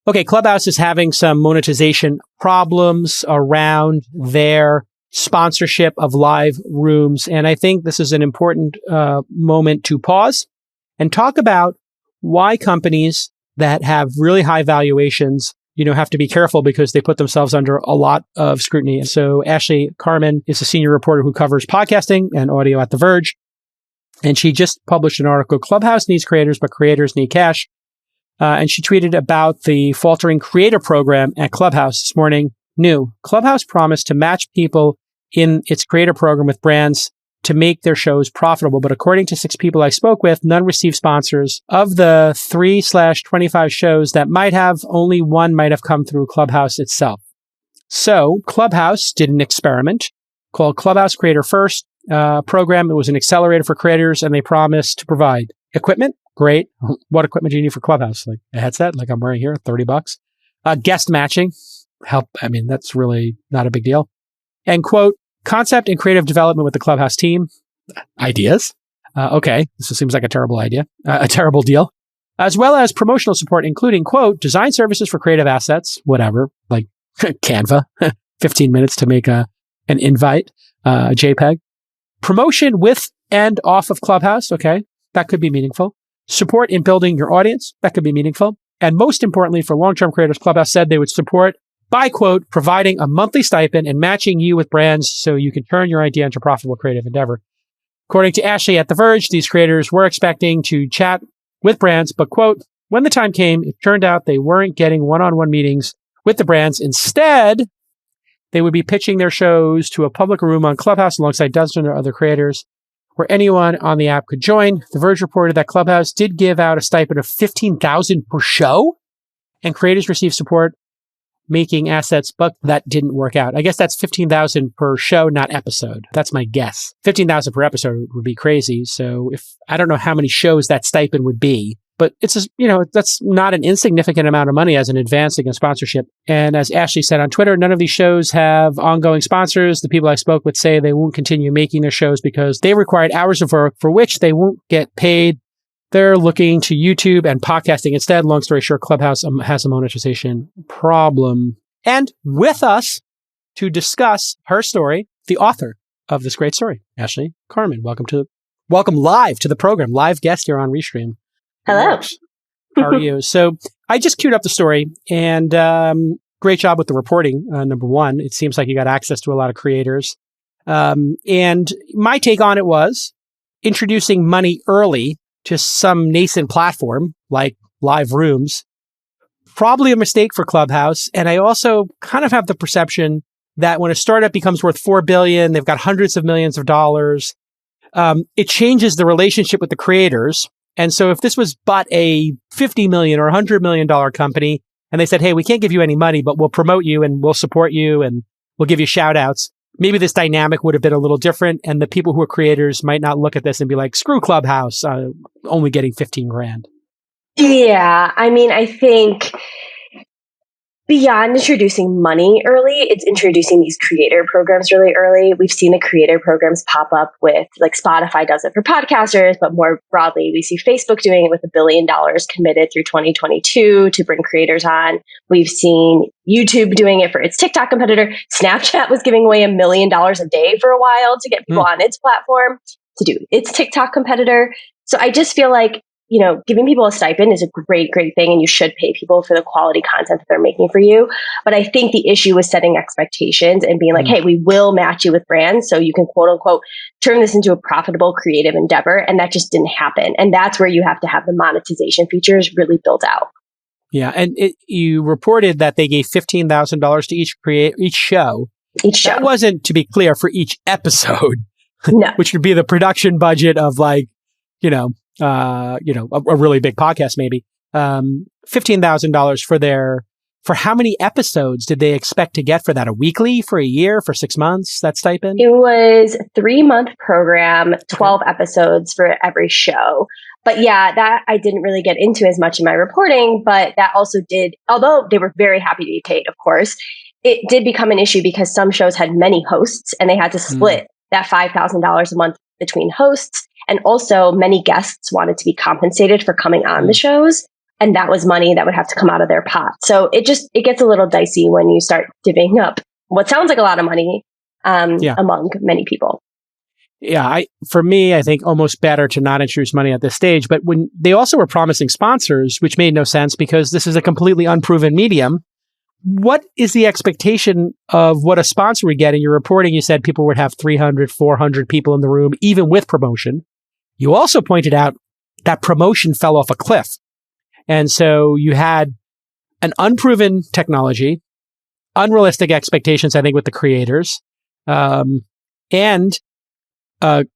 Okay, Clubhouse is having some monetization problems around their sponsorship of live rooms. And I think this is an important moment to pause and talk about why companies that have really high valuations, have to be careful because they put themselves under a lot of scrutiny. And so Ashley Carman is a senior reporter who covers podcasting and audio at The Verge. And she just published an article, Clubhouse needs creators, but creators need cash. And she tweeted about the faltering creator program at Clubhouse this morning. New Clubhouse promised to match people in its creator program with brands to make their shows profitable. But according to 6 people I spoke with, none received sponsors. Of the 3/25 shows that might have, only one might have come through Clubhouse itself. So Clubhouse did an experiment called Clubhouse Creator First program. It was an accelerator for creators, and they promised to provide equipment. Great. What equipment do you need for Clubhouse? Like a headset, like I'm wearing here, $30. Guest matching. Help. I mean, that's really not a big deal. And quote, concept and creative development with the Clubhouse team. Ideas. Okay. This seems like a terrible idea, a terrible deal. As well as promotional support, including, quote, design services for creative assets, whatever, like Canva, 15 minutes to make an invite, a JPEG. Promotion with and off of Clubhouse. Okay. That could be meaningful. Support in building your audience. That could be meaningful. And most importantly, for long-term creators, Clubhouse said they would support by, quote, providing a monthly stipend and matching you with brands so you can turn your idea into a profitable creative endeavor. According to Ashley at The Verge, these creators were expecting to chat with brands, but, quote, when the time came, it turned out they weren't getting one-on-one meetings with the brands. Instead, they would be pitching their shows to a public room on Clubhouse alongside dozens of other creators where anyone on the app could join. The Verge reported that Clubhouse did give out a stipend of $15,000 per show, and creators received support making assets, but that didn't work out. I guess that's $15,000 per show, not episode. That's my guess. $15,000 per episode would be crazy. So I don't know how many shows that stipend would be, but it's that's not an insignificant amount of money as an advancing a sponsorship. And as Ashley said on Twitter, none of these shows have ongoing sponsors. The people I spoke with say they won't continue making their shows because they required hours of work for which they won't get paid. They're looking to YouTube and podcasting instead. Long story short, Clubhouse has a monetization problem. And with us to discuss her story, the author of this great story, Ashley Carman. Welcome live to the program. Live guest here on Restream. Hello. How are you? So I just queued up the story, and great job with the reporting, number one. It seems like you got access to a lot of creators. And my take on it was introducing money early to some nascent platform like live rooms, probably a mistake for Clubhouse. And I also kind of have the perception that when a startup becomes worth $4 billion, they've got hundreds of millions of dollars, it changes the relationship with the creators. And so if this was but a $50 million or $100 million company, and they said, hey, we can't give you any money, but we'll promote you and we'll support you and we'll give you shout outs, maybe this dynamic would have been a little different. And the people who are creators might not look at this and be like, screw Clubhouse, only getting 15 grand. Yeah. I mean, I think beyond introducing money early, it's introducing these creator programs really early. We've seen the creator programs pop up with, like, Spotify does it for podcasters, but more broadly, we see Facebook doing it with $1 billion committed through 2022 to bring creators on. We've seen YouTube doing it for its TikTok competitor. Snapchat was giving away $1 million a day for a while to get people on its platform to do its TikTok competitor. So I just feel like, giving people a stipend is a great, great thing, and you should pay people for the quality content that they're making for you. But I think the issue was setting expectations and being like, hey, we will match you with brands so you can, quote unquote, turn this into a profitable creative endeavor. And that just didn't happen. And that's where you have to have the monetization features really built out. Yeah. And you reported that they gave $15,000 to each show. That wasn't, to be clear, for each episode, no. Which would be the production budget of, like, a really big podcast, maybe. $15,000 for how many episodes did they expect to get for that? A weekly, for a year, for 6 months, that stipend? It was a 3-month program, 12 episodes for every show. But yeah, that I didn't really get into as much in my reporting, but that also did, although they were very happy to be paid, of course, it did become an issue because some shows had many hosts and they had to split that $5,000 a month between hosts. And also many guests wanted to be compensated for coming on the shows. And that was money that would have to come out of their pot. So it gets a little dicey when you start divvying up what sounds like a lot of money among many people. Yeah, for me, I think almost better to not introduce money at this stage. But when they also were promising sponsors, which made no sense because this is a completely unproven medium. What is the expectation of what a sponsor would get? In your reporting, you said people would have 300, 400 people in the room, even with promotion. You also pointed out that promotion fell off a cliff. And so you had an unproven technology, unrealistic expectations, I think, with the creators, and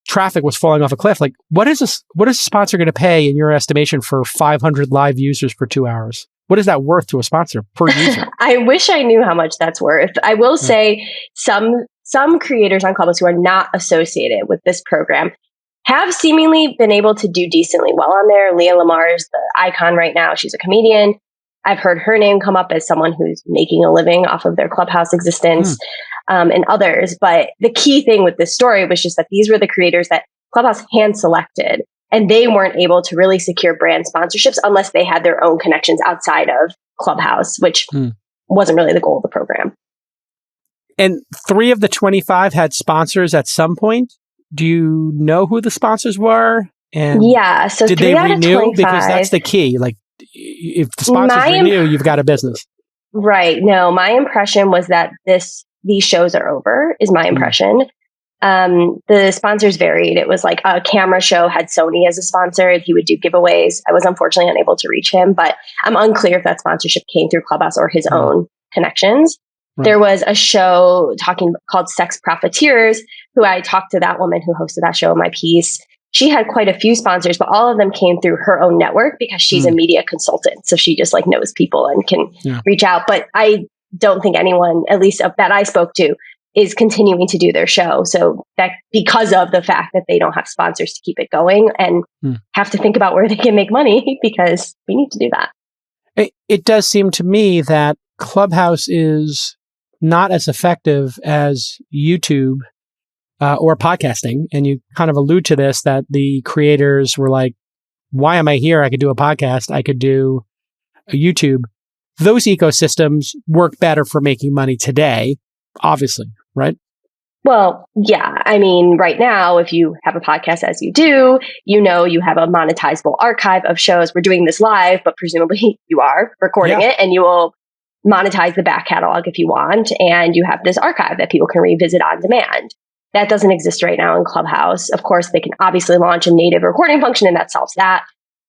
traffic was falling off a cliff. Like, what is a sponsor going to pay, in your estimation, for 500 live users for 2 hours? What is that worth to a sponsor per user? I wish I knew how much that's worth. I will say some creators on Clubhouse who are not associated with this program have seemingly been able to do decently well on there. Leah Lamar is the icon right now. She's a comedian. I've heard her name come up as someone who's making a living off of their Clubhouse existence, and others. But the key thing with this story was just that these were the creators that Clubhouse hand selected, and they weren't able to really secure brand sponsorships unless they had their own connections outside of Clubhouse, which wasn't really the goal of the program. And 3 of the 25 had sponsors at some point. Do you know who the sponsors were? And so did they renew? Because that's the key. Like, if the sponsors renew, you've got a business. Right. No, my impression was that these shows are over, is my impression. The sponsors varied. It was like a camera show had Sony as a sponsor. He would do giveaways. I was unfortunately unable to reach him, but I'm unclear if that sponsorship came through Clubhouse or his own connections. Right. There was a show called Sex Profiteers, who I talked to that woman who hosted that show in my piece. She had quite a few sponsors, but all of them came through her own network because she's a media consultant. So she just knows people and can reach out. But I don't think anyone, at least that I spoke to, is continuing to do their show. So that because of the fact that they don't have sponsors to keep it going and have to think about where they can make money, because we need to do that. It does seem to me that Clubhouse is not as effective as YouTube or podcasting. And you kind of allude to this, that the creators were like, why am I here? I could do a podcast. I could do a YouTube. Those ecosystems work better for making money today, obviously, right? Well, yeah. I mean, right now, if you have a podcast as you do, you have a monetizable archive of shows. We're doing this live, but presumably you are recording it, and you will monetize the back catalog if you want. And you have this archive that people can revisit on demand. That doesn't exist right now in Clubhouse. Of course, they can obviously launch a native recording function, and that solves that.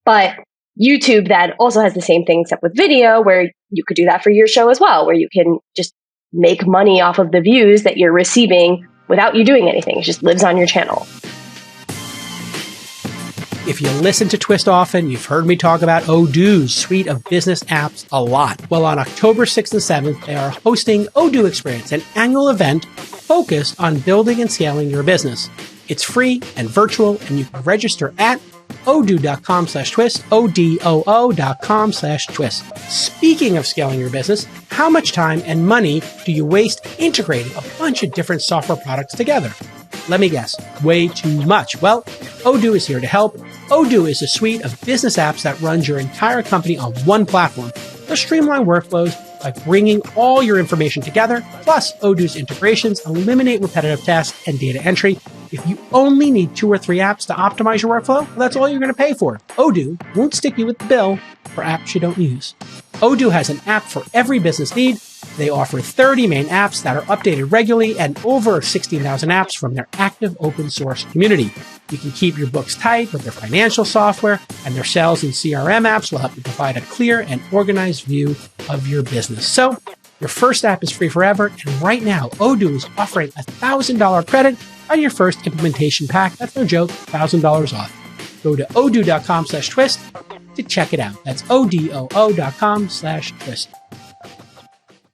But YouTube, that also has the same thing, except with video, where you could do that for your show as well, where you can just make money off of the views that you're receiving without you doing anything. It just lives on your channel. If you listen to Twist often, you've heard me talk about Odoo's suite of business apps a lot. Well, on October 6th and 7th, they are hosting Odoo Experience, an annual event focused on building and scaling your business. It's free and virtual, and you can register at odoo.com/twist, odoo.com/twist. Speaking of scaling your business, how much time and money do you waste integrating a bunch of different software products together? Let me guess, way too much. Well, Odoo is here to help. Odoo is a suite of business apps that runs your entire company on one platform. They'll streamline workflows by bringing all your information together. Plus, Odoo's integrations eliminate repetitive tasks and data entry. If you only need 2 or 3 apps to optimize your workflow, well, that's all you're going to pay for. Odoo won't stick you with the bill for apps you don't use. Odoo has an app for every business need. They offer 30 main apps that are updated regularly and over 16,000 apps from their active open source community. You can keep your books tight with their financial software, and their sales and CRM apps will help you provide a clear and organized view of your business. So your first app is free forever, and right now, Odoo is offering a $1,000 credit on your first implementation pack. That's no joke, $1,000 off. Go to odoo.com/twist to check it out. That's odoo.com/twist.